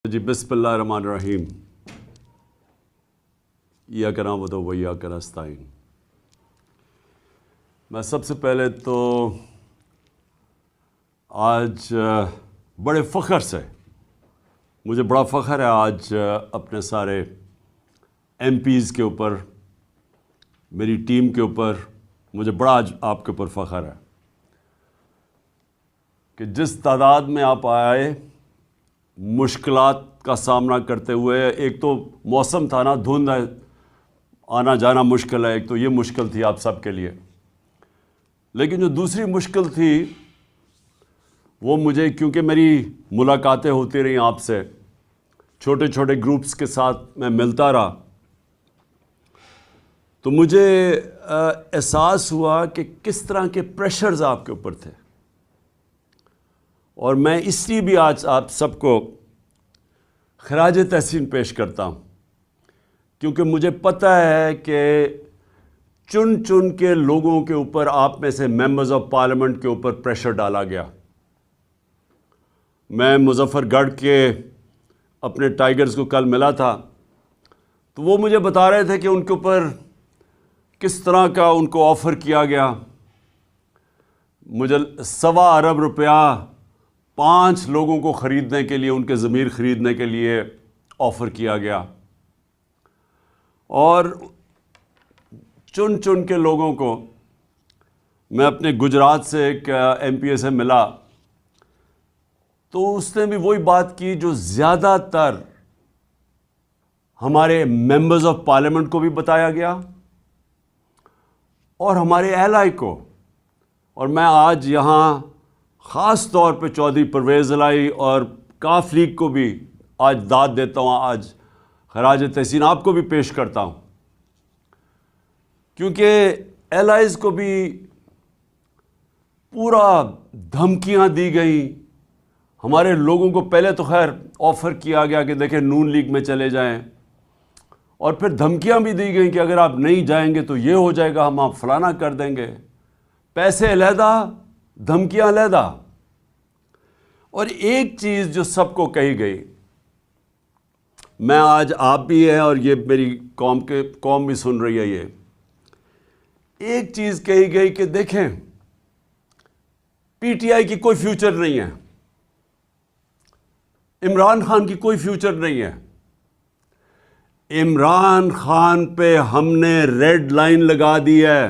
جی بسم اللہ الرحمن الرحیم ایاک نعبد و ایاک نستعین۔ میں سب سے پہلے تو آج بڑے فخر سے، مجھے بڑا فخر ہے آج اپنے سارے ایم پیز کے اوپر، میری ٹیم کے اوپر مجھے بڑا آج آپ کے اوپر فخر ہے کہ جس تعداد میں آپ آئے، مشکلات کا سامنا کرتے ہوئے، ایک تو موسم تھا نا، دھند ہے، آنا جانا مشکل ہے، ایک تو یہ مشکل تھی آپ سب کے لیے، لیکن جو دوسری مشکل تھی وہ مجھے، کیونکہ میری ملاقاتیں ہوتی رہیں آپ سے، چھوٹے چھوٹے گروپس کے ساتھ میں ملتا رہا، تو مجھے احساس ہوا کہ کس طرح کے پریشرز آپ کے اوپر تھے، اور میں اس لیے بھی آج آپ سب کو خراج تحسین پیش کرتا ہوں، کیونکہ مجھے پتہ ہے کہ چن چن کے لوگوں کے اوپر، آپ میں سے ممبرز آف پارلیمنٹ کے اوپر پریشر ڈالا گیا۔ میں مظفر گڑھ کے اپنے ٹائیگرز کو کل ملا تھا، تو وہ مجھے بتا رہے تھے کہ ان کے اوپر کس طرح کا ان کو آفر کیا گیا۔ مجھے 1.25 ارب روپیہ 5 لوگوں کو خریدنے کے لیے، ان کے ضمیر خریدنے کے لیے آفر کیا گیا، اور چن چن کے لوگوں کو، میں اپنے گجرات سے ایک ایم پی اے سے ملا، تو اس نے بھی وہی بات کی جو زیادہ تر ہمارے ممبرز آف پارلیمنٹ کو بھی بتایا گیا اور ہمارے اہلائی کو۔ اور میں آج یہاں خاص طور پہ چودھری پرویز الہی اور کاف لیگ کو بھی آج داد دیتا ہوں، آج خراج تحسین آپ کو بھی پیش کرتا ہوں، کیونکہ ایلائز کو بھی پورا دھمکیاں دی گئیں۔ ہمارے لوگوں کو پہلے تو خیر آفر کیا گیا کہ دیکھیں نون لیگ میں چلے جائیں، اور پھر دھمکیاں بھی دی گئیں کہ اگر آپ نہیں جائیں گے تو یہ ہو جائے گا، ہم آپ فلانا کر دیں گے، پیسے علیحدہ، دھمکیاں علیحدہ۔ اور ایک چیز جو سب کو کہی گئی، میں آج آپ بھی ہیں اور یہ میری قوم بھی سن رہی ہے، یہ ایک چیز کہی گئی کہ دیکھیں پی ٹی آئی کی کوئی فیوچر نہیں ہے، عمران خان کی کوئی فیوچر نہیں ہے، عمران خان پہ ہم نے ریڈ لائن لگا دی ہے۔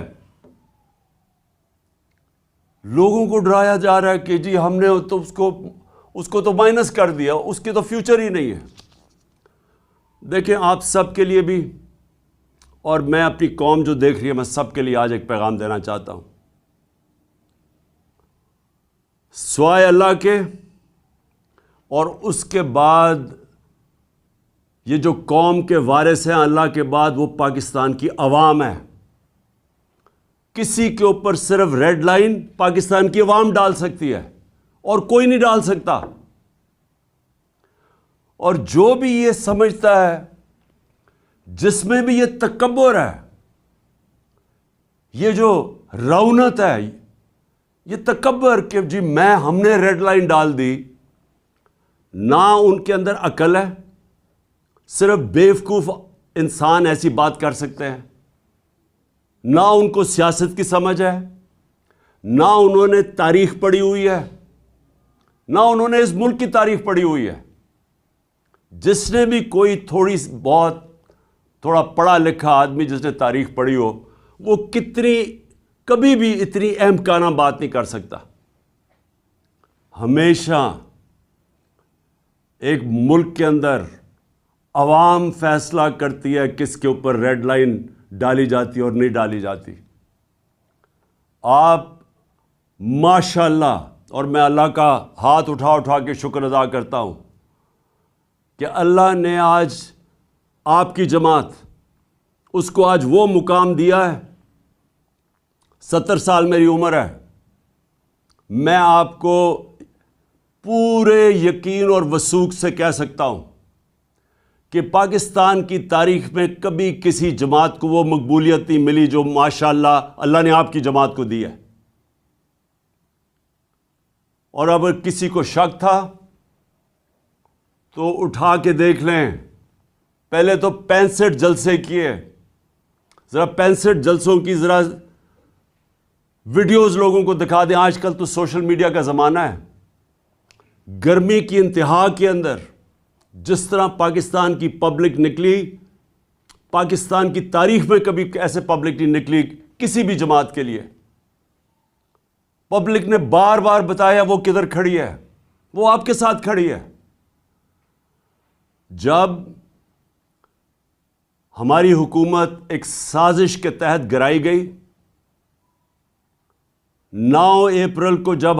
لوگوں کو ڈرایا جا رہا ہے کہ جی ہم نے تو اس کو تو مائنس کر دیا، اس کی تو فیوچر ہی نہیں ہے۔ دیکھیں آپ سب کے لیے بھی، اور میں اپنی قوم جو دیکھ رہی ہے، میں سب کے لیے آج ایک پیغام دینا چاہتا ہوں، سوائے اللہ کے اور اس کے بعد یہ جو قوم کے وارث ہیں اللہ کے بعد، وہ پاکستان کی عوام ہے۔ کسی کے اوپر صرف ریڈ لائن پاکستان کی عوام ڈال سکتی ہے اور کوئی نہیں ڈال سکتا۔ اور جو بھی یہ سمجھتا ہے، جس میں بھی یہ تکبر ہے، یہ جو رونت ہے، یہ تکبر کہ جی ہم نے ریڈ لائن ڈال دی، نہ ان کے اندر عقل ہے، صرف بیوقوف انسان ایسی بات کر سکتے ہیں، نہ ان کو سیاست کی سمجھ ہے، نہ انہوں نے تاریخ پڑھی ہوئی ہے، نہ انہوں نے اس ملک کی تاریخ پڑھی ہوئی ہے۔ جس نے بھی کوئی تھوڑا پڑھا لکھا آدمی جس نے تاریخ پڑھی ہو، وہ کبھی بھی اتنی اہم کانہ بات نہیں کر سکتا۔ ہمیشہ ایک ملک کے اندر عوام فیصلہ کرتی ہے کس کے اوپر ریڈ لائن ڈالی جاتی اور نہیں ڈالی جاتی۔ آپ ماشاءاللہ، اور میں اللہ کا ہاتھ اٹھا کے شکر ادا کرتا ہوں کہ اللہ نے آج آپ کی جماعت، اس کو آج وہ مقام دیا ہے۔ 70 سال میری عمر ہے، میں آپ کو پورے یقین اور وثوق سے کہہ سکتا ہوں کہ پاکستان کی تاریخ میں کبھی کسی جماعت کو وہ مقبولیت نہیں ملی جو ماشاءاللہ اللہ نے آپ کی جماعت کو دی ہے۔ اور اگر کسی کو شک تھا تو اٹھا کے دیکھ لیں. پہلے تو 65 جلسے کیے. ذرا 65 جلسوں کی ذرا ویڈیوز لوگوں کو دکھا دیں. آج کل تو سوشل میڈیا کا زمانہ ہے. گرمی کی انتہا کے اندر جس طرح پاکستان کی پبلک نکلی, پاکستان کی تاریخ میں کبھی ایسے پبلک نہیں نکلی کسی بھی جماعت کے لیے. پبلک نے بار بار بتایا وہ کدھر کھڑی ہے, وہ آپ کے ساتھ کھڑی ہے. جب ہماری حکومت ایک سازش کے تحت گرائی گئی, 9 اپریل کو جب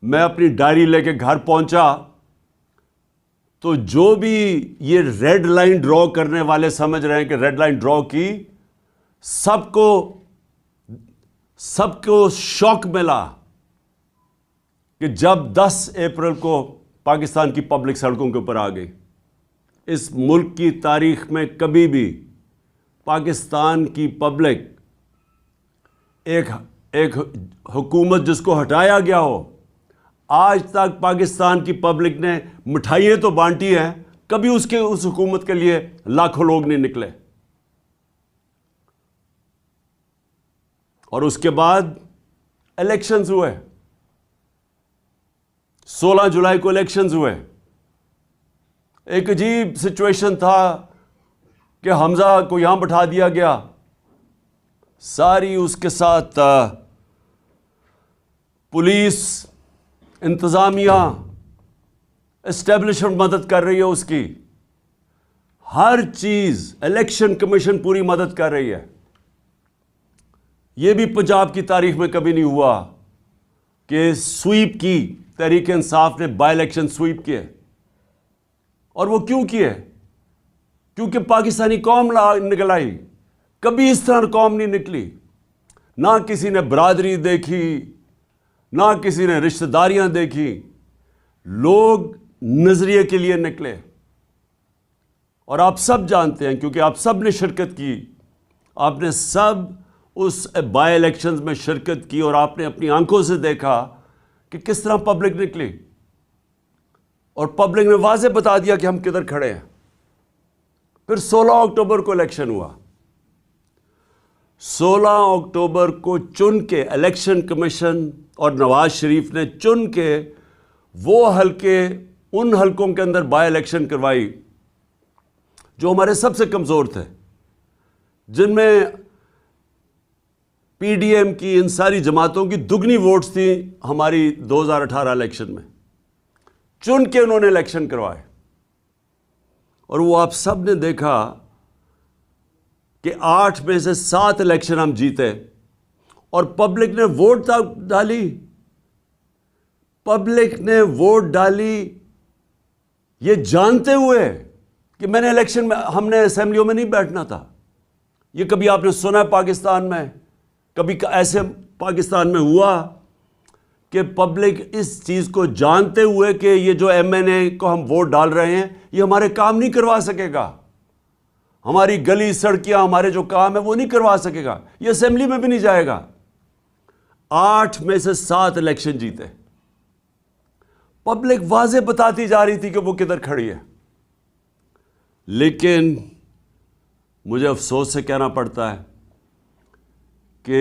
میں اپنی ڈائری لے کے گھر پہنچا تو جو بھی یہ ریڈ لائن ڈرا کرنے والے سمجھ رہے ہیں کہ ریڈ لائن ڈرا کی, سب کو شوق ملا کہ جب 10 اپریل کو پاکستان کی پبلک سڑکوں کے اوپر آ گئی. اس ملک کی تاریخ میں کبھی بھی پاکستان کی پبلک ایک حکومت جس کو ہٹایا گیا ہو, آج تک پاکستان کی پبلک نے مٹھائیاں تو بانٹی ہیں, کبھی اس حکومت کے لیے لاکھوں لوگ نہیں نکلے. اور اس کے بعد الیکشنز ہوئے, 16 جولائی کو الیکشنز ہوئے. ایک عجیب سچویشن تھا کہ حمزہ کو یہاں بٹھا دیا گیا, ساری اس کے ساتھ پولیس انتظامیہ اسٹیبلشمنٹ مدد کر رہی ہے اس کی, ہر چیز الیکشن کمیشن پوری مدد کر رہی ہے. یہ بھی پنجاب کی تاریخ میں کبھی نہیں ہوا کہ سویپ کی تحریک انصاف نے بائی الیکشن سویپ کیے. اور وہ کیوں کیے؟ کیونکہ پاکستانی قوم نکل آئی. کبھی اس طرح قوم نہیں نکلی. نہ کسی نے برادری دیکھی, نہ کسی نے رشتہ داریاں دیکھی. لوگ نظریے کے لیے نکلے. اور آپ سب جانتے ہیں کیونکہ آپ سب نے شرکت کی, آپ نے سب اس بائی الیکشنز میں شرکت کی اور آپ نے اپنی آنکھوں سے دیکھا کہ کس طرح پبلک نکلی. اور پبلک نے واضح بتا دیا کہ ہم کدھر کھڑے ہیں. پھر 16 اکتوبر کو الیکشن ہوا. 16 اکتوبر کو چن کے الیکشن کمیشن اور نواز شریف نے چن کے وہ حلقے, ان حلقوں کے اندر بائی الیکشن کروائی جو ہمارے سب سے کمزور تھے, جن میں پی ڈی ایم کی ان ساری جماعتوں کی دگنی ووٹس تھیں ہماری 2018 الیکشن میں. چن کے انہوں نے الیکشن کروائے. اور وہ آپ سب نے دیکھا کہ 8 میں سے 7 الیکشن ہم جیتے اور پبلک نے ووٹ ڈالی. پبلک نے ووٹ ڈالی یہ جانتے ہوئے کہ میں نے الیکشن میں, ہم نے اسمبلیوں میں نہیں بیٹھنا تھا. یہ کبھی آپ نے سنا ہے پاکستان میں؟ کبھی ایسے پاکستان میں ہوا کہ پبلک اس چیز کو جانتے ہوئے کہ یہ جو ایم این اے کو ہم ووٹ ڈال رہے ہیں یہ ہمارے کام نہیں کروا سکے گا, ہماری گلی سڑکیاں, ہمارے جو کام ہے وہ نہیں کروا سکے گا, یہ اسمبلی میں بھی نہیں جائے گا. 8 میں سے 7 الیکشن جیتے. پبلک واضح بتاتی جا رہی تھی کہ وہ کدھر کھڑی ہے. لیکن مجھے افسوس سے کہنا پڑتا ہے کہ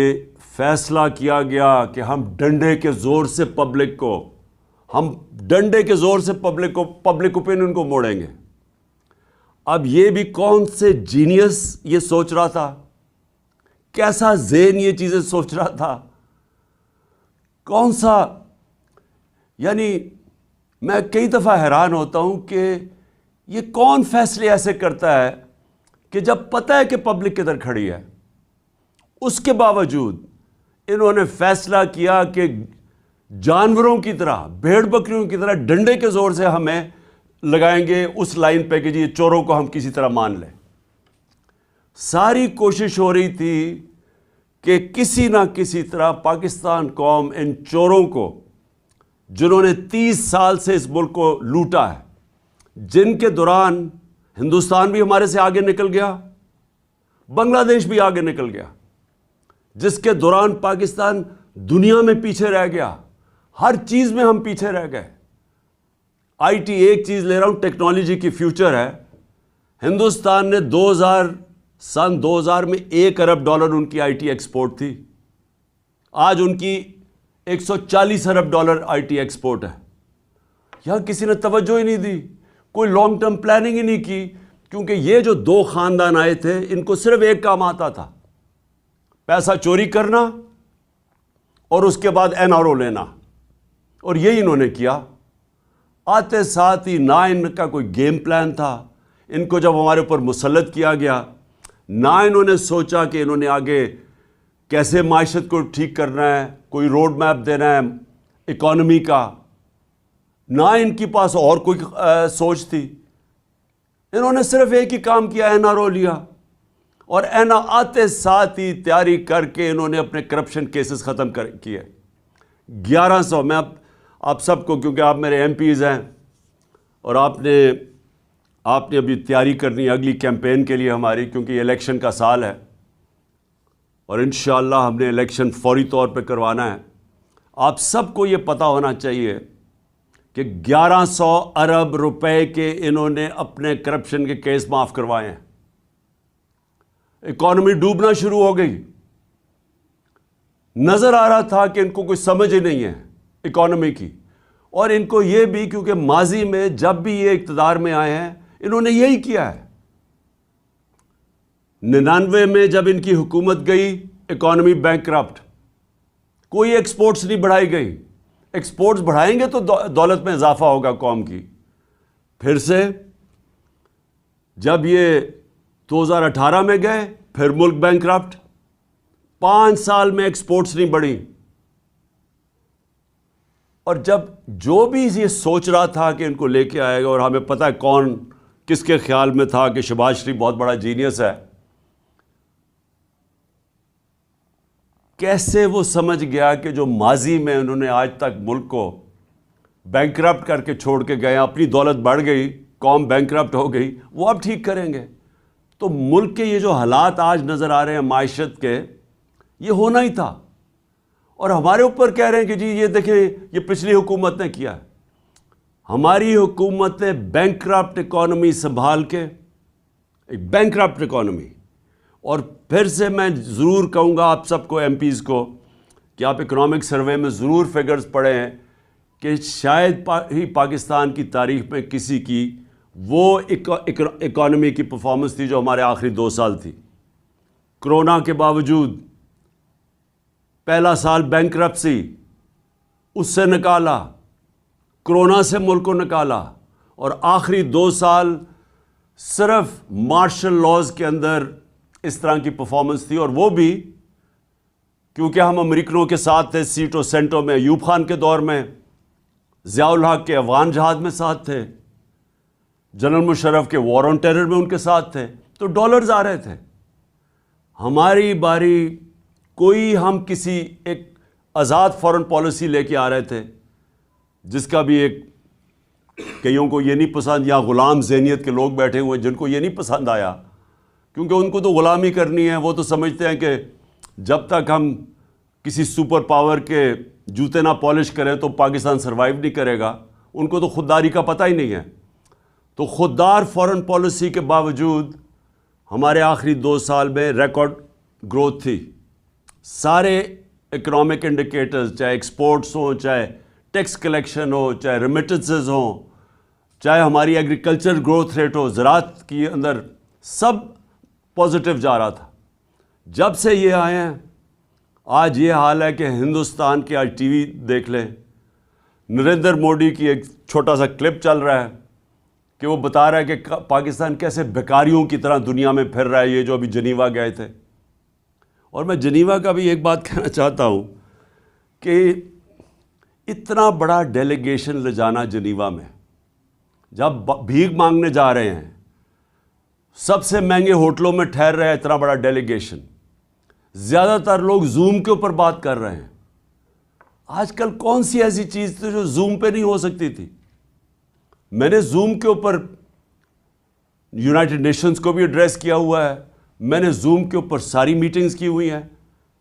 فیصلہ کیا گیا کہ ہم ڈنڈے کے زور سے پبلک اوپینین کو موڑیں گے. اب یہ بھی کون سے جینیس یہ سوچ رہا تھا, کیسا ذہن یہ چیزیں سوچ رہا تھا, کون سا, یعنی میں کئی دفعہ حیران ہوتا ہوں کہ یہ کون فیصلے ایسے کرتا ہے کہ جب پتہ ہے کہ پبلک کدھر کھڑی ہے, اس کے باوجود انہوں نے فیصلہ کیا کہ جانوروں کی طرح, بھیڑ بکریوں کی طرح ڈنڈے کے زور سے ہمیں لگائیں گے اس لائن پہ کہ جی چوروں کو ہم کسی طرح مان لیں. ساری کوشش ہو رہی تھی کہ کسی نہ کسی طرح پاکستان قوم ان چوروں کو, جنہوں نے 30 سال سے اس ملک کو لوٹا ہے, جن کے دوران ہندوستان بھی ہمارے سے آگے نکل گیا, بنگلہ دیش بھی آگے نکل گیا, جس کے دوران پاکستان دنیا میں پیچھے رہ گیا, ہر چیز میں ہم پیچھے رہ گئے. آئی ٹی ایک چیز لے رہا ہوں، ٹیکنالوجی کی فیوچر ہے. ہندوستان نے سن 2000 میں $1 ارب ان کی آئی ٹی ایکسپورٹ تھی. آج ان کی $140 ارب آئی ٹی ایکسپورٹ ہے. یہاں کسی نے توجہ ہی نہیں دی، کوئی لانگ ٹرم پلاننگ ہی نہیں کی، کیونکہ یہ جو دو خاندان آئے تھے ان کو صرف ایک کام آتا تھا، پیسہ چوری کرنا اور اس کے بعد این آر او لینا، اور یہی انہوں نے کیا. آتے ساتھ ہی نہ ان کا کوئی گیم پلان تھا. ان کو جب ہمارے اوپر مسلط کیا گیا، نہ انہوں نے سوچا کہ انہوں نے آگے کیسے معیشت کو ٹھیک کرنا ہے، کوئی روڈ میپ دینا ہے اکانومی کا، نہ ان کے پاس اور کوئی سوچ تھی. انہوں نے صرف ایک ہی کام کیا، این آر او لیا، اور آتے ساتھ ہی تیاری کر کے انہوں نے اپنے کرپشن کیسز ختم کیے. 1100 میں آپ سب کو، کیونکہ آپ میرے ایم پیز ہیں اور آپ نے ابھی تیاری کرنی ہے اگلی کیمپین کے لیے ہماری، کیونکہ یہ الیکشن کا سال ہے اور انشاءاللہ ہم نے الیکشن فوری طور پہ کروانا ہے. آپ سب کو یہ پتہ ہونا چاہیے کہ 1100 ارب روپے کے انہوں نے اپنے کرپشن کے کیس معاف کروائے ہیں. اکانومی ڈوبنا شروع ہو گئی، نظر آ رہا تھا کہ ان کو کوئی سمجھ ہی نہیں ہے اکانومی کی. اور ان کو یہ بھی، کیونکہ ماضی میں جب بھی یہ اقتدار میں آئے ہیں انہوں نے یہی کیا ہے. 99 میں جب ان کی حکومت گئی، اکانومی بینکرپٹ، کوئی ایکسپورٹس نہیں بڑھائی گئی. ایکسپورٹس بڑھائیں گے تو دولت میں اضافہ ہوگا قوم کی. پھر سے جب یہ 2018 میں گئے، پھر ملک بینکرپٹ. 5 سال میں ایکسپورٹس نہیں بڑھی. اور جب جو بھی یہ سوچ رہا تھا کہ ان کو لے کے آئے گا، اور ہمیں پتہ ہے کون کس کے خیال میں تھا کہ شہباز شریف بہت بڑا جینیس ہے، کیسے وہ سمجھ گیا کہ جو ماضی میں انہوں نے آج تک ملک کو بینکرپٹ کر کے چھوڑ کے گئے، اپنی دولت بڑھ گئی، قوم بینکرپٹ ہو گئی، وہ اب ٹھیک کریں گے. تو ملک کے یہ جو حالات آج نظر آ رہے ہیں معیشت کے، یہ ہونا ہی تھا. اور ہمارے اوپر کہہ رہے ہیں کہ جی یہ دیکھیں یہ پچھلی حکومت نے کیا ہے. ہماری حکومت نے بینکرپٹ اکانومی سنبھال کے، ایک بینکرپٹ اکانومی. اور پھر سے میں ضرور کہوں گا آپ سب کو، ایم پیز کو، کہ آپ اکنامک سروے میں ضرور فگرز پڑھیں کہ شاید ہی پاکستان کی تاریخ میں کسی کی وہ اکانومی کی پرفارمنس تھی جو ہمارے آخری 2 سال تھی. کرونا کے باوجود پہلا سال بینکرپسی، اس سے نکالا، کرونا سے ملک کو نکالا، اور آخری 2 سال صرف مارشل لاز کے اندر اس طرح کی پرفارمنس تھی. اور وہ بھی کیونکہ ہم امریکنوں کے ساتھ تھے سیٹو سینٹو میں، ایوب خان کے دور میں، ضیاء الحق کے افغان جہاد میں ساتھ تھے، جنرل مشرف کے وار آن ٹیرر میں ان کے ساتھ تھے، تو ڈالرز آ رہے تھے. ہماری باری کوئی ہم کسی ایک آزاد فورن پالیسی لے کے آ رہے تھے، جس کا بھی ایک کئیوں کو یہ نہیں پسند، یا غلام ذہنیت کے لوگ بیٹھے ہوئے جن کو یہ نہیں پسند آیا، کیونکہ ان کو تو غلامی کرنی ہے. وہ تو سمجھتے ہیں کہ جب تک ہم کسی سپر پاور کے جوتے نہ پالش کریں تو پاکستان سروائیو نہیں کرے گا. ان کو تو خودداری کا پتہ ہی نہیں ہے. تو خوددار فورن پالیسی کے باوجود ہمارے آخری 2 سال میں ریکارڈ گروتھ تھی. سارے اکنامک انڈیکیٹرز، چاہے ایکسپورٹس ہوں، چاہے ٹیکس کلیکشن ہو، چاہے ریمیٹنسز ہوں، چاہے ہماری ایگریکلچر گروتھ ریٹ ہو، زراعت کی اندر، سب پازیٹیو جا رہا تھا. جب سے یہ آئے ہیں آج یہ حال ہے کہ ہندوستان کے، آج ٹی وی دیکھ لیں، نریندر مودی کی ایک چھوٹا سا کلپ چل رہا ہے کہ وہ بتا رہا ہے کہ پاکستان کیسے بیکاریوں کی طرح دنیا میں پھر رہا ہے، یہ جو ابھی جنیوا گئے تھے. اور میں جنیوا کا بھی ایک بات کہنا چاہتا ہوں کہ اتنا بڑا ڈیلیگیشن لے جانا جنیوا میں، جب بھیک مانگنے جا رہے ہیں، سب سے مہنگے ہوٹلوں میں ٹھہر رہے ہیں، اتنا بڑا ڈیلیگیشن، زیادہ تر لوگ زوم کے اوپر بات کر رہے ہیں. آج کل کون سی ایسی چیز تھی جو زوم پہ نہیں ہو سکتی تھی؟ میں نے زوم کے اوپر یونائٹڈ نیشنز کو بھی ایڈریس کیا ہوا ہے، میں نے زوم کے اوپر ساری میٹنگز کی ہوئی ہیں.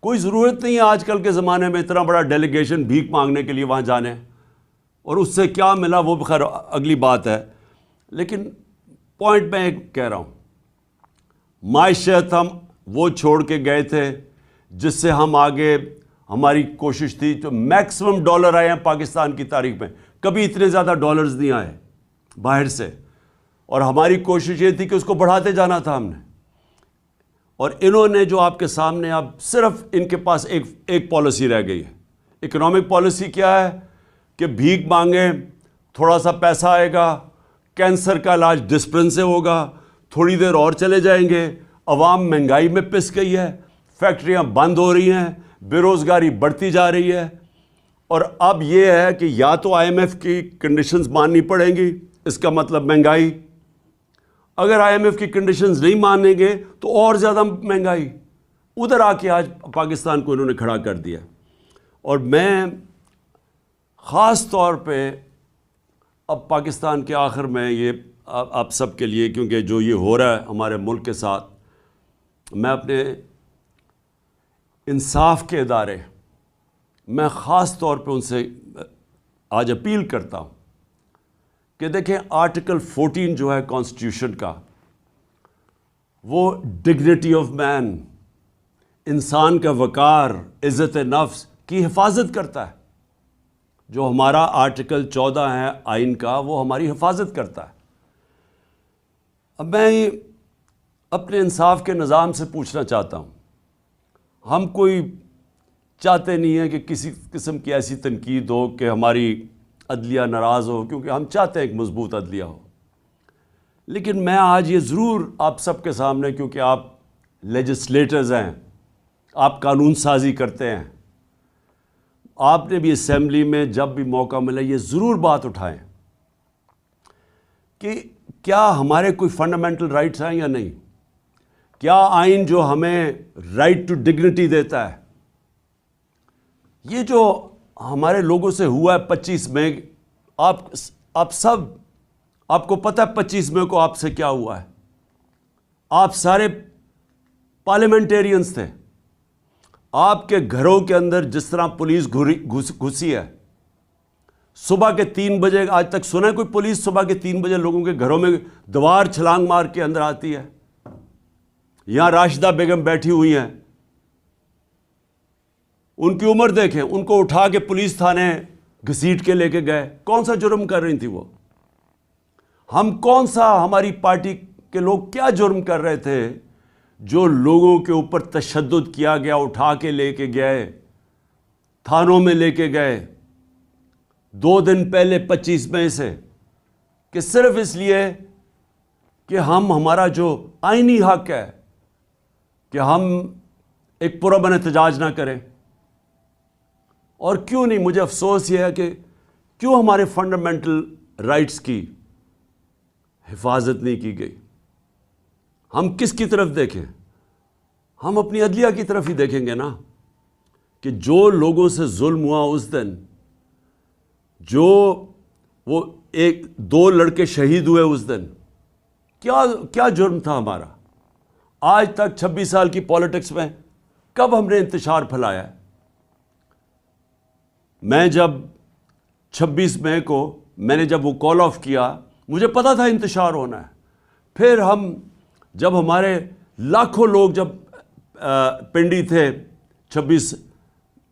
کوئی ضرورت نہیں ہے آج کل کے زمانے میں اتنا بڑا ڈیلیگیشن بھیک مانگنے کے لیے وہاں جانے. اور اس سے کیا ملا وہ خیر اگلی بات ہے، لیکن پوائنٹ میں کہہ رہا ہوں، معیشت ہم وہ چھوڑ کے گئے تھے جس سے ہم آگے، ہماری کوشش تھی، جو میکسیمم ڈالر آئے ہیں پاکستان کی تاریخ میں، کبھی اتنے زیادہ ڈالرز نہیں آئے باہر سے، اور ہماری کوشش یہ تھی کہ اس کو بڑھاتے جانا تھا ہم نے. اور انہوں نے جو آپ کے سامنے، اب صرف ان کے پاس ایک پالیسی رہ گئی ہے. اکنامک پالیسی کیا ہے کہ بھیک مانگیں، تھوڑا سا پیسہ آئے گا، کینسر کا علاج ڈسپلن سے ہوگا، تھوڑی دیر اور چلے جائیں گے، عوام مہنگائی میں پس گئی ہے، فیکٹریاں بند ہو رہی ہیں، بے روزگاری بڑھتی جا رہی ہے، اور اب یہ ہے کہ یا تو آئی ایم ایف کی کنڈیشنز ماننی پڑیں گی، اس کا مطلب مہنگائی. اگر آئی ایم ایف کی کنڈیشنز نہیں مانیں گے تو اور زیادہ مہنگائی. ادھر آ کے آج پاکستان کو انہوں نے کھڑا کر دیا. اور میں خاص طور پہ اب پاکستان کے آخر میں یہ آپ سب کے لیے، کیونکہ جو یہ ہو رہا ہے ہمارے ملک کے ساتھ، میں اپنے انصاف کے ادارے، میں خاص طور پہ ان سے آج اپیل کرتا ہوں کہ دیکھیں آرٹیکل 14 جو ہے کانسٹیٹیوشن کا، وہ ڈگنیٹی آف مین، انسان کا وقار، عزت نفس کی حفاظت کرتا ہے. جو ہمارا آرٹیکل 14 ہے آئین کا، وہ ہماری حفاظت کرتا ہے. اب میں اپنے انصاف کے نظام سے پوچھنا چاہتا ہوں، ہم کوئی چاہتے نہیں ہیں کہ کسی قسم کی ایسی تنقید ہو کہ ہماری عدلیہ ناراض ہو، کیونکہ ہم چاہتے ہیں ایک مضبوط عدلیہ ہو. لیکن میں آج یہ ضرور آپ سب کے سامنے، کیونکہ آپ لیجسلیٹرز ہیں، آپ قانون سازی کرتے ہیں، آپ نے بھی اسمبلی میں جب بھی موقع ملا یہ ضرور بات اٹھائیں کہ کیا ہمارے کوئی فنڈامنٹل رائٹس ہیں یا نہیں. کیا آئین جو ہمیں رائٹ ٹو ڈگنیٹی دیتا ہے، یہ جو ہمارے لوگوں سے ہوا ہے 25 مئی، آپ سب، آپ کو پتہ ہے 25 مئی کو آپ سے کیا ہوا ہے. آپ سارے پارلیمنٹیرینز تھے. آپ کے گھروں کے اندر جس طرح پولیس گھسی ہے، صبح کے 3 بجے، آج تک سنا ہے کوئی پولیس صبح کے 3 بجے لوگوں کے گھروں میں دیوار چھلانگ مار کے اندر آتی ہے؟ یہاں راشدہ بیگم بیٹھی ہوئی ہیں، ان کی عمر دیکھیں، ان کو اٹھا کے پولیس تھانے گھسیٹ کے لے کے گئے. کون سا جرم کر رہی تھی وہ؟ ہم کون سا، ہماری پارٹی کے لوگ کیا جرم کر رہے تھے جو لوگوں کے اوپر تشدد کیا گیا، اٹھا کے لے کے گئے، تھانوں میں لے کے گئے 2 دن پہلے 25 مئی سے، کہ صرف اس لیے کہ ہمارا جو آئینی حق ہے کہ ہم ایک پرامن احتجاج نہ کریں. اور کیوں نہیں؟ مجھے افسوس یہ ہے کہ کیوں ہمارے فنڈامنٹل رائٹس کی حفاظت نہیں کی گئی. ہم کس کی طرف دیکھیں؟ ہم اپنی عدلیہ کی طرف ہی دیکھیں گے نا، کہ جو لوگوں سے ظلم ہوا اس دن، جو وہ 2 لڑکے شہید ہوئے اس دن، کیا جرم تھا ہمارا؟ آج تک 26 سال کی پالیٹکس میں کب ہم نے انتشار پھیلایا ہے؟ میں جب 26 مئی کو میں نے جب وہ کال آف کیا، مجھے پتا تھا انتشار ہونا ہے. پھر جب ہمارے لاکھوں لوگ جب پنڈی تھے 26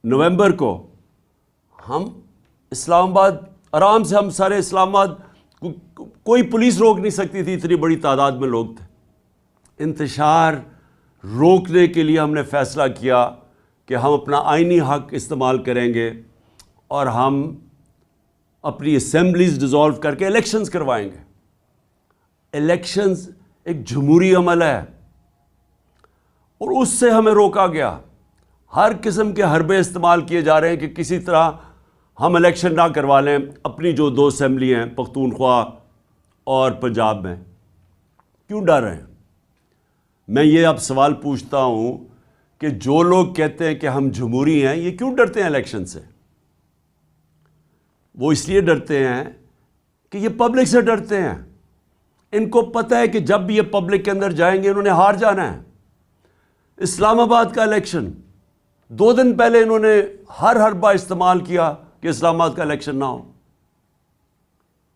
نومبر کو، ہم اسلام آباد آرام سے، ہم سارے اسلام آباد، کوئی پولیس روک نہیں سکتی تھی، اتنی بڑی تعداد میں لوگ تھے. انتشار روکنے کے لیے ہم نے فیصلہ کیا کہ ہم اپنا آئینی حق استعمال کریں گے اور ہم اپنی اسمبلیز ڈیزالو کر کے الیکشنز کروائیں گے. الیکشنز ایک جمہوری عمل ہے اور اس سے ہمیں روکا گیا. ہر قسم کے حربے استعمال کیے جا رہے ہیں کہ کسی طرح ہم الیکشن نہ کروا لیں اپنی جو 2 اسمبلی ہیں، پختونخوا اور پنجاب میں. کیوں ڈر رہے ہیں؟ میں یہ اب سوال پوچھتا ہوں کہ جو لوگ کہتے ہیں کہ ہم جمہوری ہیں، یہ کیوں ڈرتے ہیں الیکشن سے؟ وہ اس لیے ڈرتے ہیں کہ یہ پبلک سے ڈرتے ہیں. ان کو پتہ ہے کہ جب بھی یہ پبلک کے اندر جائیں گے انہوں نے ہار جانا ہے. اسلام آباد کا الیکشن 2 دن پہلے انہوں نے ہر حربہ استعمال کیا کہ اسلام آباد کا الیکشن نہ ہو.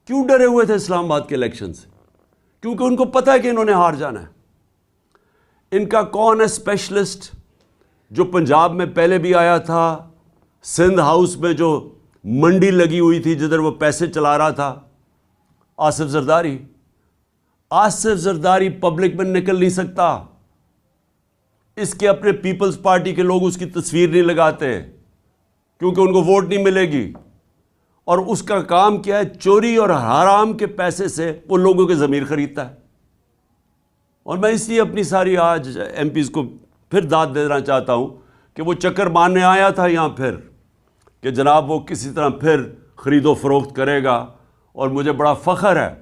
کیوں ڈرے ہوئے تھے اسلام آباد کے الیکشن سے؟ کیونکہ ان کو پتہ ہے کہ انہوں نے ہار جانا ہے۔ ان کا کون ہے اسپیشلسٹ جو پنجاب میں پہلے بھی آیا تھا، سندھ ہاؤس میں جو منڈی لگی ہوئی تھی جدھر وہ پیسے چلا رہا تھا؟ آصف زرداری۔ آصف زرداری پبلک میں نکل نہیں سکتا، اس کے اپنے پیپلز پارٹی کے لوگ اس کی تصویر نہیں لگاتے کیونکہ ان کو ووٹ نہیں ملے گی، اور اس کا کام کیا ہے؟ چوری اور حرام کے پیسے سے وہ لوگوں کے ضمیر خریدتا ہے۔ اور میں اس لیے اپنی ساری آج ایم پیز کو پھر داد دینا چاہتا ہوں کہ وہ چکر مارنے آیا تھا یہاں پھر کہ جناب وہ کسی طرح پھر خرید و فروخت کرے گا، اور مجھے بڑا فخر ہے،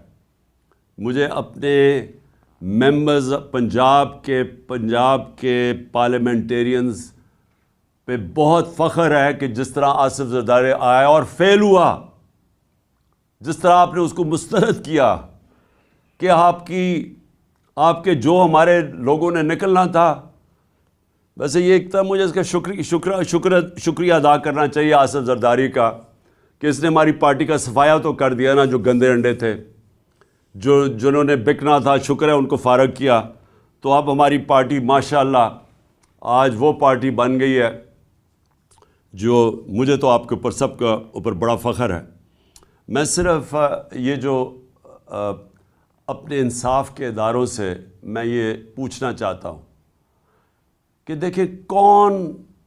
مجھے اپنے ممبرز پنجاب کے پارلیمنٹیرینز پہ بہت فخر ہے کہ جس طرح آصف زرداری آیا اور فیل ہوا، جس طرح آپ نے اس کو مسترد کیا کہ آپ کے جو ہمارے لوگوں نے نکلنا تھا۔ ویسے یہ ایک طرح مجھے اس کا شکریہ ادا کرنا چاہیے آصف زرداری کا کہ اس نے ہماری پارٹی کا صفایا تو کر دیا نا، جو گندے انڈے تھے، جنہوں نے بکنا تھا، شکر ہے ان کو فارغ کیا۔ تو اب ہماری پارٹی ماشاءاللہ آج وہ پارٹی بن گئی ہے جو مجھے تو آپ کے اوپر سب کا اوپر بڑا فخر ہے۔ میں صرف یہ جو اپنے انصاف کے اداروں سے میں یہ پوچھنا چاہتا ہوں کہ دیکھیں کون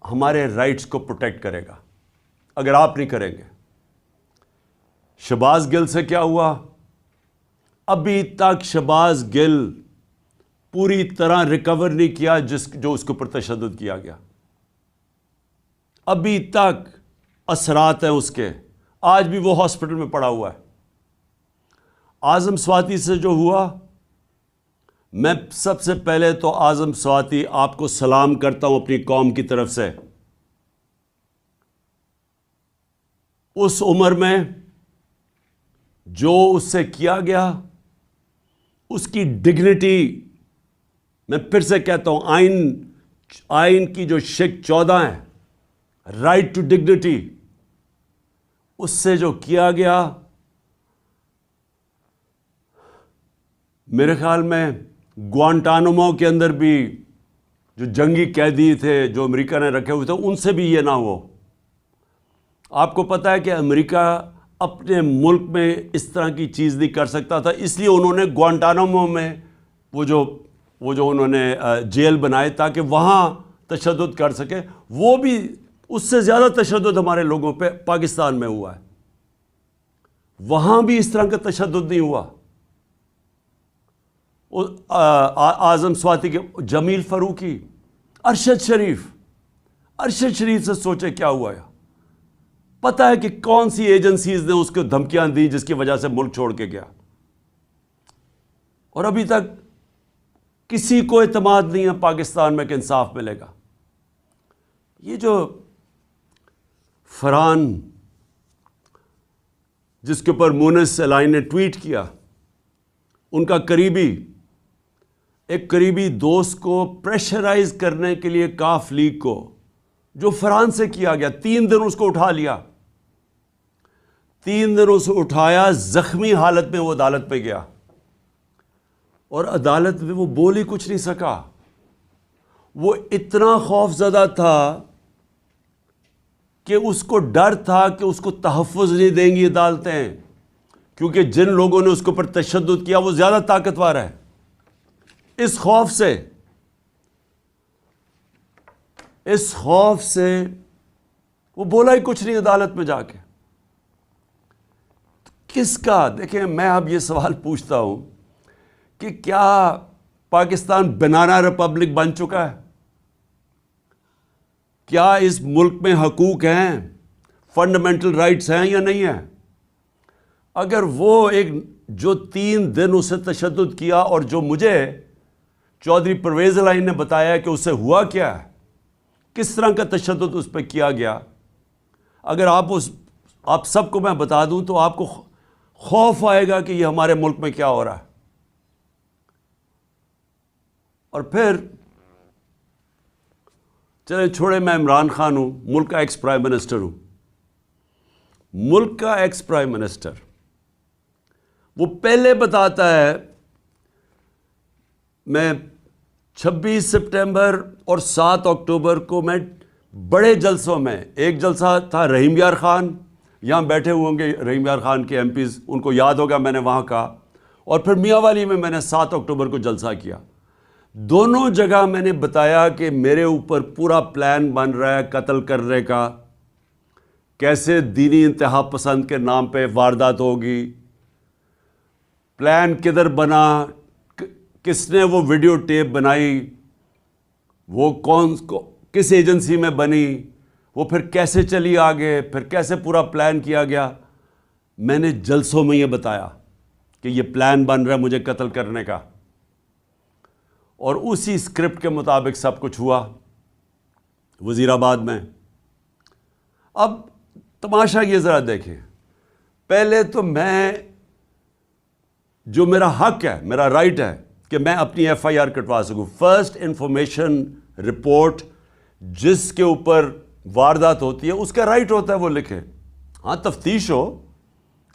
ہمارے رائٹس کو پروٹیکٹ کرے گا اگر آپ نہیں کریں گے؟ شہباز گل سے کیا ہوا؟ ابھی تک شہباز گل پوری طرح ریکور نہیں کیا جو اس کے اوپر تشدد کیا گیا، ابھی تک اثرات ہیں اس کے، آج بھی وہ ہاسپٹل میں پڑا ہوا ہے۔ اعظم سواتی سے جو ہوا، میں سب سے پہلے تو اعظم سواتی آپ کو سلام کرتا ہوں اپنی قوم کی طرف سے۔ اس عمر میں جو اس سے کیا گیا، اس کی ڈگنیٹی، میں پھر سے کہتا ہوں آئین کی جو شک 14 ہے، رائٹ ٹو ڈگنیٹی، اس سے جو کیا گیا، میرے خیال میں گوانٹانامو کے اندر بھی جو جنگی قیدی تھے جو امریکہ نے رکھے ہوئے تھے، ان سے بھی یہ نہ ہو۔ آپ کو پتہ ہے کہ امریکہ اپنے ملک میں اس طرح کی چیز نہیں کر سکتا تھا، اس لیے انہوں نے گوانٹانامو میں وہ جو انہوں نے جیل بنائے تاکہ وہاں تشدد کر سکے، وہ بھی اس سے زیادہ تشدد ہمارے لوگوں پہ پاکستان میں ہوا ہے، وہاں بھی اس طرح کا تشدد نہیں ہوا۔ اعظم سواتی کے جمیل فاروقی، ارشد شریف سے سوچے کیا ہوا ہے؟ پتہ ہے کہ کون سی ایجنسیز نے اس کو دھمکیاں دی جس کی وجہ سے ملک چھوڑ کے گیا، اور ابھی تک کسی کو اعتماد نہیں ہے پاکستان میں کہ انصاف ملے گا۔ یہ جو فرحان جس کے اوپر مونس الائن نے ٹویٹ کیا، ان کا ایک قریبی دوست کو پریشرائز کرنے کے لیے کاف لیگ کو، جو فرحان سے کیا گیا، 3 دن اس کو اٹھا لیا، 3 دن اسے اٹھایا، زخمی حالت میں وہ عدالت پہ گیا، اور عدالت میں وہ بول ہی کچھ نہیں سکا۔ وہ اتنا خوف زدہ تھا کہ اس کو ڈر تھا کہ اس کو تحفظ نہیں دیں گی عدالتیں، کیونکہ جن لوگوں نے اس کے اوپر تشدد کیا وہ زیادہ طاقتور ہے۔ اس خوف سے وہ بولا ہی کچھ نہیں عدالت میں جا کے۔ کس کا؟ دیکھیں، میں اب یہ سوال پوچھتا ہوں کہ کیا پاکستان بنانا ریپبلک بن چکا ہے؟ کیا اس ملک میں حقوق ہیں، فنڈامنٹل رائٹس ہیں یا نہیں ہیں؟ اگر وہ جو 3 دن اسے تشدد کیا، اور جو مجھے چودھری پرویز الائن نے بتایا کہ اسے ہوا کیا ہے، کس طرح کا تشدد اس پہ کیا گیا، اگر آپ سب کو میں بتا دوں تو آپ کو خوف آئے گا کہ یہ ہمارے ملک میں کیا ہو رہا ہے۔ اور پھر چلیں چھوڑے، میں عمران خان ہوں، ملک کا ایکس پرائم منسٹر ہوں، ملک کا ایکس پرائم منسٹر وہ پہلے بتاتا ہے. میں 26 سپٹمبر اور 7 اکتوبر کو میں بڑے جلسوں میں، ایک جلسہ تھا رحیم یار خان، یہاں بیٹھے ہوئے ہوں گے رحیم یار خان کے ایم پیز، ان کو یاد ہوگا میں نے وہاں کہا، اور پھر میاں والی میں نے 7 اکتوبر کو جلسہ کیا. دونوں جگہ میں نے بتایا کہ میرے اوپر پورا پلان بن رہا ہے قتل کرنے کا، کیسے دینی انتہا پسند کے نام پہ واردات ہوگی، پلان کدھر بنا، کس نے وہ ویڈیو ٹیپ بنائی، وہ کس ایجنسی میں بنی، وہ پھر کیسے چلی آگے، پھر کیسے پورا پلان کیا گیا. میں نے جلسوں میں یہ بتایا کہ یہ پلان بن رہا ہے مجھے قتل کرنے کا، اور اسی اسکرپٹ کے مطابق سب کچھ ہوا وزیر آباد میں. اب تماشا یہ ذرا دیکھیں، پہلے تو میں، جو میرا حق ہے، میرا رائٹ ہے کہ میں اپنی ایف آئی آر کٹوا سکوں، فرسٹ انفارمیشن رپورٹ جس کے اوپر واردات ہوتی ہے اس کا رائٹ ہوتا ہے وہ لکھے. ہاں تفتیش ہو،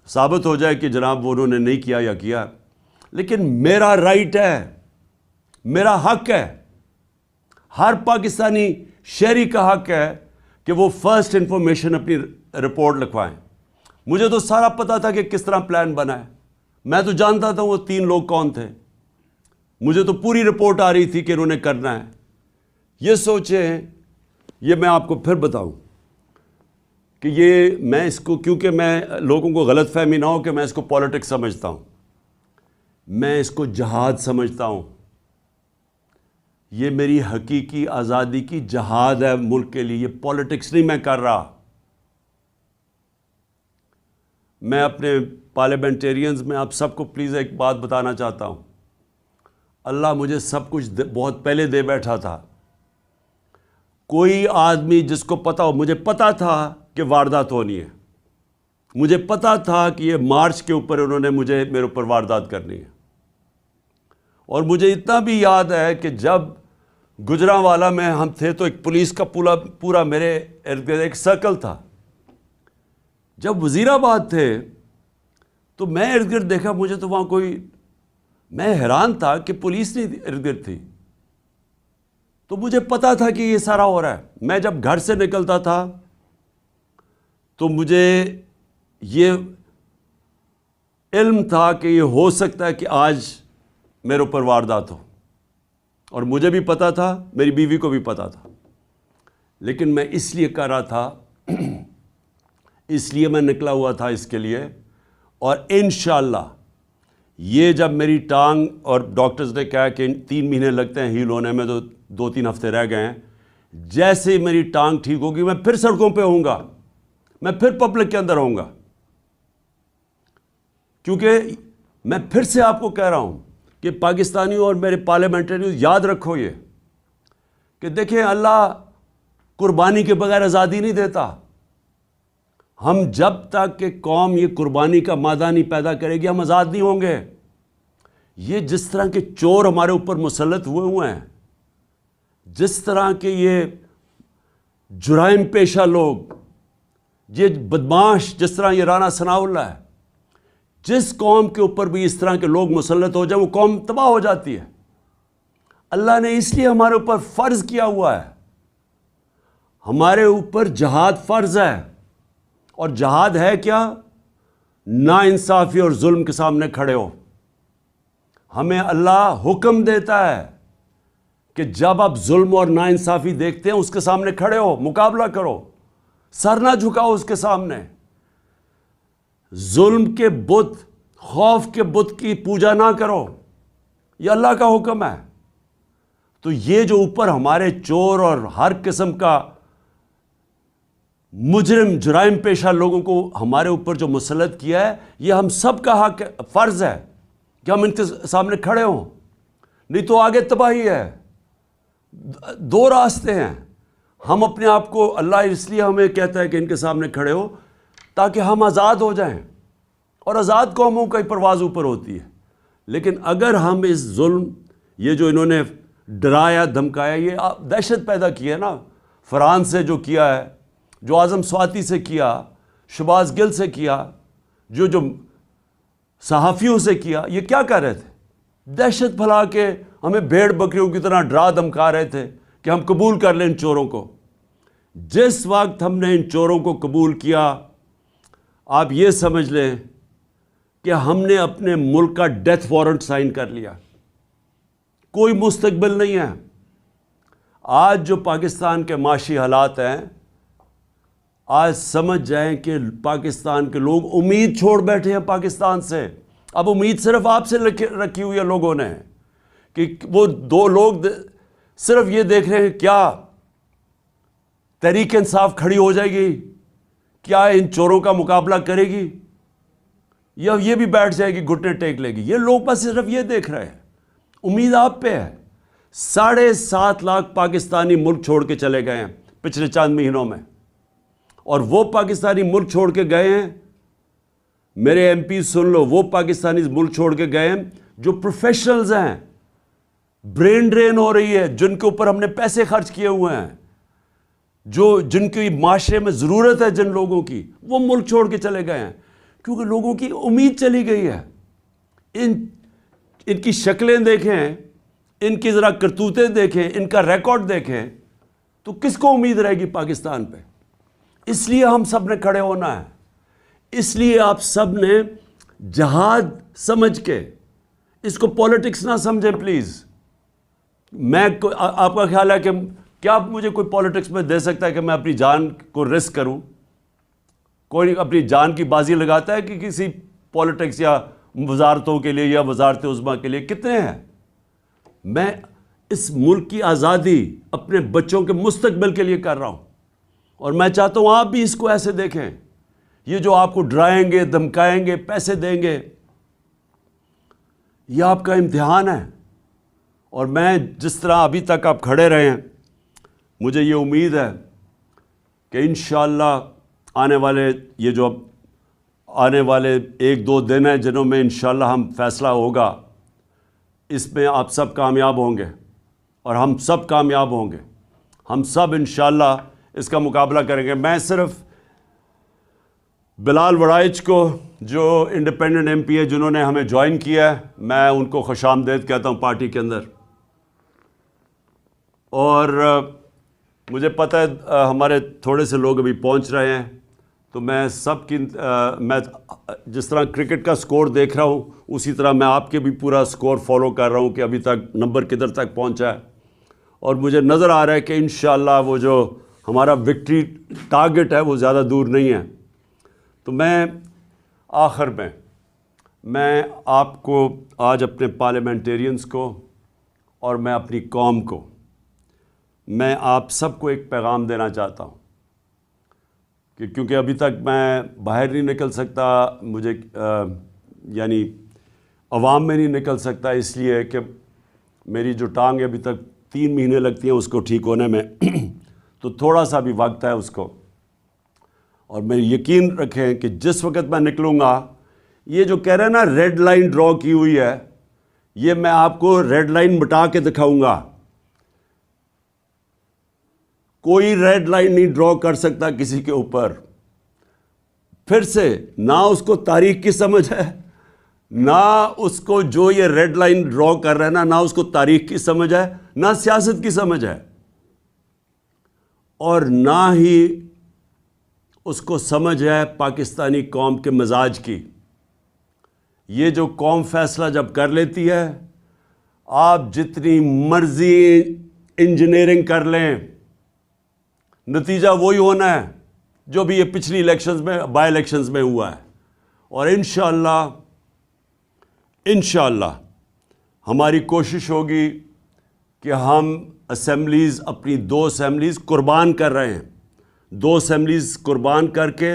ثابت ہو جائے کہ جناب وہ انہوں نے نہیں کیا یا کیا، لیکن میرا رائٹ ہے، میرا حق ہے، ہر پاکستانی شہری کا حق ہے کہ وہ فرسٹ انفارمیشن اپنی رپورٹ لکھوائیں. مجھے تو سارا پتا تھا کہ کس طرح پلان بنا ہے، میں تو جانتا تھا وہ 3 لوگ کون تھے، مجھے تو پوری رپورٹ آ رہی تھی کہ انہوں نے کرنا ہے. یہ سوچیں، یہ میں آپ کو پھر بتاؤں کہ یہ میں اس کو، کیونکہ میں لوگوں کو غلط فہمی نہ ہو کہ میں اس کو پالیٹکس سمجھتا ہوں، میں اس کو جہاد سمجھتا ہوں. یہ میری حقیقی آزادی کی جہاد ہے ملک کے لیے، یہ پالیٹکس نہیں میں کر رہا. میں اپنے پارلیمنٹیرینز میں آپ سب کو پلیز ایک بات بتانا چاہتا ہوں، اللہ مجھے سب کچھ بہت پہلے دے بیٹھا تھا. کوئی آدمی جس کو پتا ہو، مجھے پتا تھا کہ واردات ہونی ہے، مجھے پتا تھا کہ یہ مارچ کے اوپر انہوں نے میرے اوپر واردات کرنی ہے. اور مجھے اتنا بھی یاد ہے کہ جب گجرانوالہ میں ہم تھے تو ایک پولیس کا پورا میرے ارد گرد ایک سرکل تھا. جب وزیر آباد تھے تو میں ارد گرد دیکھا، مجھے تو وہاں میں حیران تھا کہ پولیس نہیں ارد گرد تھی. تو مجھے پتا تھا کہ یہ سارا ہو رہا ہے. میں جب گھر سے نکلتا تھا تو مجھے یہ علم تھا کہ یہ ہو سکتا ہے کہ آج میرے اوپر واردات ہو، اور مجھے بھی پتا تھا، میری بیوی کو بھی پتا تھا. لیکن میں اس لیے کر رہا تھا، اس لیے میں نکلا ہوا تھا اس کے لیے. اور انشاءاللہ یہ جب میری ٹانگ، اور ڈاکٹرز نے کہا کہ 3 مہینے لگتے ہیں ہیل ہونے میں، تو 2-3 ہفتے رہ گئے ہیں، جیسے ہی میری ٹانگ ٹھیک ہوگی میں پھر سڑکوں پہ ہوں گا، میں پھر پبلک کے اندر ہوں گا. کیونکہ میں پھر سے آپ کو کہہ رہا ہوں کہ پاکستانیوں اور میرے پارلیمنٹریوں یاد رکھو یہ کہ دیکھیں، اللہ قربانی کے بغیر آزادی نہیں دیتا. ہم جب تک کہ قوم یہ قربانی کا مادہ نہیں پیدا کرے گی، ہم آزاد نہیں ہوں گے. یہ جس طرح کے چور ہمارے اوپر مسلط ہوئے ہیں، جس طرح کے یہ جرائم پیشہ لوگ، یہ بدماش، جس طرح یہ رانا ثناء اللہ ہے، جس قوم کے اوپر بھی اس طرح کے لوگ مسلط ہو جائیں وہ قوم تباہ ہو جاتی ہے. اللہ نے اس لیے ہمارے اوپر فرض کیا ہوا ہے، ہمارے اوپر جہاد فرض ہے. اور جہاد ہے کیا؟ نا انصافی اور ظلم کے سامنے کھڑے ہو. ہمیں اللہ حکم دیتا ہے کہ جب آپ ظلم اور نا انصافی دیکھتے ہیں اس کے سامنے کھڑے ہو، مقابلہ کرو، سر نہ جھکاؤ اس کے سامنے. ظلم کے بت، خوف کے بت کی پوجا نہ کرو، یہ اللہ کا حکم ہے. تو یہ جو اوپر ہمارے چور اور ہر قسم کا مجرم، جرائم پیشہ لوگوں کو ہمارے اوپر جو مسلط کیا ہے، یہ ہم سب کا حق، فرض ہے کہ ہم ان کے سامنے کھڑے ہوں، نہیں تو آگے تباہی ہے. 2 راستے ہیں. ہم اپنے آپ کو، اللہ اس لیے ہمیں کہتا ہے کہ ان کے سامنے کھڑے ہو تاکہ ہم آزاد ہو جائیں، اور آزاد قوموں کا ہی پرواز اوپر ہوتی ہے. لیکن اگر ہم اس ظلم، یہ جو انہوں نے ڈرایا دھمکایا، یہ دہشت پیدا کی ہے نا، فرحان سے جو کیا ہے، جو اعظم سواتی سے کیا، شہباز گل سے کیا، جو صحافیوں سے کیا. یہ کیا کر رہے تھے؟ دہشت پھیلا کے ہمیں بھیڑ بکریوں کی طرح ڈرا دھمکا رہے تھے کہ ہم قبول کر لیں ان چوروں کو. جس وقت ہم نے ان چوروں کو قبول کیا، آپ یہ سمجھ لیں کہ ہم نے اپنے ملک کا ڈیتھ وارنٹ سائن کر لیا. کوئی مستقبل نہیں ہے. آج جو پاکستان کے معاشی حالات ہیں، آج سمجھ جائیں کہ پاکستان کے لوگ امید چھوڑ بیٹھے ہیں پاکستان سے. اب امید صرف آپ سے رکھی ہوئی ہے لوگوں نے، کہ وہ دو لوگ صرف یہ دیکھ رہے ہیں کیا تحریک انصاف کھڑی ہو جائے گی، کیا ان چوروں کا مقابلہ کرے گی، یا یہ بھی بیٹھ جائے گی گھٹنے ٹیک لے گی. یہ لوگ بس صرف یہ دیکھ رہے ہیں. امید آپ پہ ہے. 7.5 لاکھ پاکستانی ملک چھوڑ کے چلے گئے ہیں پچھلے چند مہینوں میں، اور وہ پاکستانی ملک چھوڑ کے گئے ہیں، میرے ایم پی سن لو، وہ پاکستانی ملک چھوڑ کے گئے ہیں جو پروفیشنلز ہیں. برین ڈرین ہو رہی ہے، جن کے اوپر ہم نے پیسے خرچ کیے ہوئے ہیں، جن کی معاشرے میں ضرورت ہے جن لوگوں کی، وہ ملک چھوڑ کے چلے گئے ہیں کیونکہ لوگوں کی امید چلی گئی ہے. ان کی شکلیں دیکھیں، ان کی ذرا کرتوتیں دیکھیں، ان کا ریکارڈ دیکھیں، تو کس کو امید رہے گی پاکستان پہ؟ اس لیے ہم سب نے کھڑے ہونا ہے. اس لیے آپ سب نے جہاد سمجھ کے، اس کو پولیٹکس نہ سمجھیں پلیز. آپ کا خیال ہے کہ کیا مجھے کوئی پولیٹکس میں دے سکتا ہے کہ میں اپنی جان کو رسک کروں؟ کوئی اپنی جان کی بازی لگاتا ہے کہ کسی پولیٹکس یا وزارتوں کے لیے یا وزارت عظمیٰ کے لیے؟ کتنے ہیں؟ میں اس ملک کی آزادی اپنے بچوں کے مستقبل کے لیے کر رہا ہوں، اور میں چاہتا ہوں آپ بھی اس کو ایسے دیکھیں. یہ جو آپ کو ڈرائیں گے، دھمکائیں گے، پیسے دیں گے، یہ آپ کا امتحان ہے. اور میں جس طرح ابھی تک آپ کھڑے رہے ہیں، مجھے یہ امید ہے کہ انشاءاللہ آنے والے 1-2 دن ہیں جنہوں میں انشاءاللہ ہم فیصلہ ہوگا، اس میں آپ سب کامیاب ہوں گے اور ہم سب کامیاب ہوں گے. ہم سب انشاءاللہ اس کا مقابلہ کریں گے. میں صرف بلال وڑائچ کو، جو انڈیپینڈنٹ ایم پی ہے جنہوں نے ہمیں جوائن کیا ہے، میں ان کو خوش آمدید کہتا ہوں پارٹی کے اندر. اور مجھے پتہ ہے ہمارے تھوڑے سے لوگ ابھی پہنچ رہے ہیں، تو میں سب کی میں جس طرح کرکٹ کا سکور دیکھ رہا ہوں، اسی طرح میں آپ کے بھی پورا سکور فالو کر رہا ہوں کہ ابھی تک نمبر کدھر تک پہنچا ہے. اور مجھے نظر آ رہا ہے کہ انشاءاللہ وہ جو ہمارا وکٹری ٹارگٹ ہے وہ زیادہ دور نہیں ہے. تو میں آخر میں آپ کو آج اپنے پارلیمنٹیرینز کو اور میں اپنی قوم کو، میں آپ سب کو ایک پیغام دینا چاہتا ہوں کہ کیونکہ ابھی تک میں باہر نہیں نکل سکتا، مجھے یعنی عوام میں نہیں نکل سکتا، اس لیے کہ میری جو ٹانگ ابھی تک 3 مہینے لگتی ہیں اس کو ٹھیک ہونے میں تو تھوڑا سا بھی وقت ہے اس کو. اور میں یقین رکھیں کہ جس وقت میں نکلوں گا، یہ جو کہہ رہے ہیں نا ریڈ لائن ڈرا کی ہوئی ہے، یہ میں آپ کو ریڈ لائن مٹا کے دکھاؤں گا. کوئی ریڈ لائن نہیں ڈرا کر سکتا کسی کے اوپر. پھر سے نہ اس کو تاریخ کی سمجھ ہے، نہ اس کو جو یہ ریڈ لائن ڈرا کر رہے ہیں نہ اس کو تاریخ کی سمجھ ہے، نہ سیاست کی سمجھ ہے، اور نہ ہی اس کو سمجھ ہے پاکستانی قوم کے مزاج کی. یہ جو قوم فیصلہ جب کر لیتی ہے، آپ جتنی مرضی انجینئرنگ کر لیں، نتیجہ وہی ہونا ہے جو بھی یہ پچھلی الیکشنز میں، بائی الیکشنز میں ہوا ہے. اور انشاءاللہ ہماری کوشش ہوگی کہ ہم اسمبلیز، اپنی 2 اسمبلیز قربان کر رہے ہیں، 2 اسمبلیز قربان کر کے،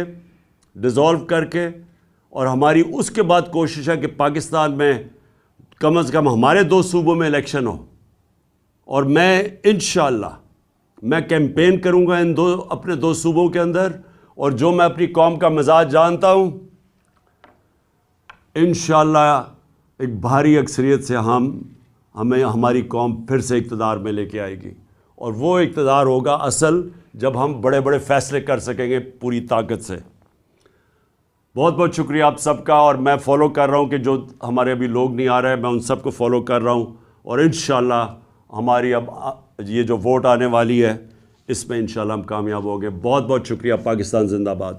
ڈیزالو کر کے، اور ہماری اس کے بعد کوشش ہے کہ پاکستان میں کم از کم ہمارے 2 صوبوں میں الیکشن ہو. اور میں انشاءاللہ میں کیمپین کروں گا اپنے 2 صوبوں کے اندر، اور جو میں اپنی قوم کا مزاج جانتا ہوں، انشاءاللہ ایک بھاری اکثریت سے ہماری قوم پھر سے اقتدار میں لے کے آئے گی. اور وہ اقتدار ہوگا اصل جب ہم بڑے بڑے فیصلے کر سکیں گے پوری طاقت سے. بہت بہت شکریہ آپ سب کا، اور میں فالو کر رہا ہوں کہ جو ہمارے ابھی لوگ نہیں آ رہے میں ان سب کو فالو کر رہا ہوں، اور انشاءاللہ ہماری اب یہ جو ووٹ آنے والی ہے اس میں انشاءاللہ ہم کامیاب ہوں گے۔ بہت بہت شکریہ۔ پاکستان زندہ باد۔